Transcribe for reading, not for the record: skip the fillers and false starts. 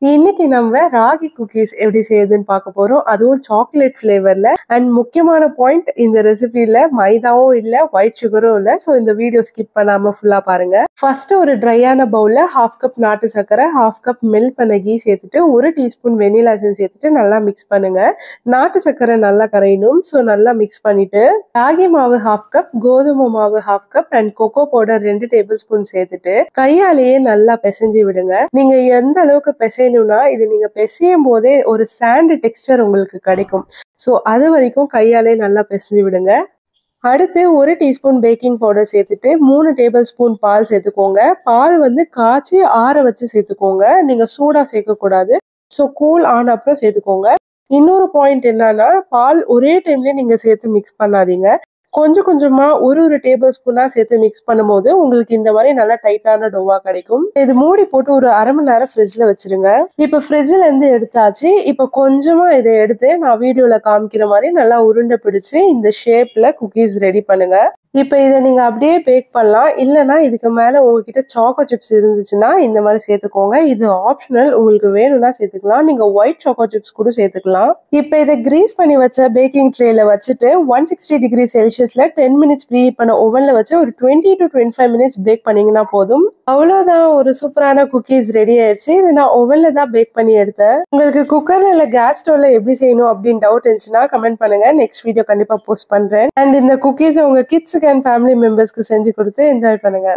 இன்னைக்கு நம்ம ராகி குக்கீஸ் எப்படி செய்யுதுன்னு பார்க்க போறோம். அதுவும் சாக்லேட் ஃபிளேவர்ல. அண்ட் முக்கியமான பாயிண்ட், இந்த ரெசிபில மைதாவும் இல்ல, ஒயிட் சுகரும் இல்ல. ஸோ இந்த வீடியோ ஸ்கிப் பண்ணாம ஃபுல்லா பாருங்க. ஃபர்ஸ்ட் ஒரு ட்ரையான பவுல்ல 1/2 கப் நாட்டு சர்க்கரை, 1/2 கப் மெல்ட் பண்ண கீ சேர்த்துட்டு 1 டீஸ்பூன் வெனிலா எசன்ஸ் சேர்த்துட்டு நல்லா மிக்ஸ் பண்ணுங்க. நாட்டு சர்க்கரை நல்லா கரையணும். ஸோ நல்லா மிக்ஸ் பண்ணிட்டு ராகி மாவு 1/2 கப், கோதுமை மாவு 1/2 cup and cocoa powder 2 table spoon சேர்த்துட்டு கையாலேயே நல்லா பிசைஞ்சு விடுங்க. நீங்க எந்த அளவுக்கு பிசையணும்னா, இது நீங்க பிசையும் போதே ஒரு சாண்ட் டெக்ஸ்டர் உங்களுக்கு கிடைக்கும். ஸோ அது வரைக்கும் கையாலே நல்லா பிசைஞ்சு விடுங்க. அடுத்து 1 டீஸ்பூன் பேக்கிங் பவுடர் சேர்த்துட்டு 3 டேபிள் ஸ்பூன் பால் சேர்த்துக்கோங்க. பால் காய்ச்சி ஆற வச்சு சேர்த்துக்கோங்க. நீங்க சூடா சேர்க்கக்கூடாது. ஸோ கூல் ஆன அப்புறம் சேர்த்துக்கோங்க. இன்னொரு பாயிண்ட் என்னன்னா, பால் ஒரே டைம்ல நீங்க சேர்த்து மிக்ஸ் பண்ணாதீங்க. கொஞ்சம் கொஞ்சமா ஒரு டேபிள் ஸ்பூனா சேர்த்து மிக்ஸ் பண்ணும்போது உங்களுக்கு இந்த மாதிரி நல்லா டைட்டான டோவா கிடைக்கும். இது மூடி போட்டு ஒரு அரை மணி நேரம் ஃப்ரிட்ஜ்ல வச்சிருங்க. இப்ப ஃப்ரிட்ஜ்ல இருந்து எடுத்தாச்சு. இப்ப கொஞ்சமா இதை எடுத்து நான் வீடியோல காமிக்கிற மாதிரி நல்லா உருண்டை பிடிச்சு இந்த ஷேப்ல குக்கீஸ் ரெடி பண்ணுங்க. இப்ப இதை நீங்க அப்படியே பேக் பண்ணலாம். இல்லைன்னா இதுக்கு மேல உங்ககிட்ட சாக்கோ சிப்ஸ் இருந்துச்சுன்னா இந்த மாதிரி சேர்த்துக்கோங்க. இது ஆப்ஷனல், உங்களுக்கு வேணும்னா சேர்த்துக்கலாம். நீங்க ஒயிட் சாக்கோ சிப்ஸ் கூட சேர்த்துக்கலாம். இப்ப இதை கிரீஸ் பண்ணி வச்ச பேக்கிங் ட்ரேல வச்சுட்டு 160 டிகிரி செல்சியஸ்ல 10 மினிட்ஸ் ப்ரீஹீட் பண்ண ஓவன்ல வச்சு ஒரு 20 to 25 மினிட்ஸ் பேக் பண்ணீங்கன்னா போதும். அவ்வளவுதான், ஒரு சூப்பரான குக்கீஸ் ரெடி ஆயிடுச்சு. இதை நான் ஓவன்ல தான் பேக் பண்ணி எடுத்தேன். உங்களுக்கு குக்கர்ல இல்ல கேஸ் ஸ்டவ்ல எப்படி செய்யணும் அப்படின்னு டவுட் இருந்துச்சுன்னா கமெண்ட் பண்ணுங்க. நெக்ஸ்ட் வீடியோ கண்டிப்பா போஸ்ட் பண்றேன். அண்ட் இந்த குக்கீஸ் உங்க கிட்ஸ் அண்ட் ஃபேமிலி மெம்பர்ஸ்க்கு செஞ்சு கொடுத்து என்ஜாய் பண்ணுங்க.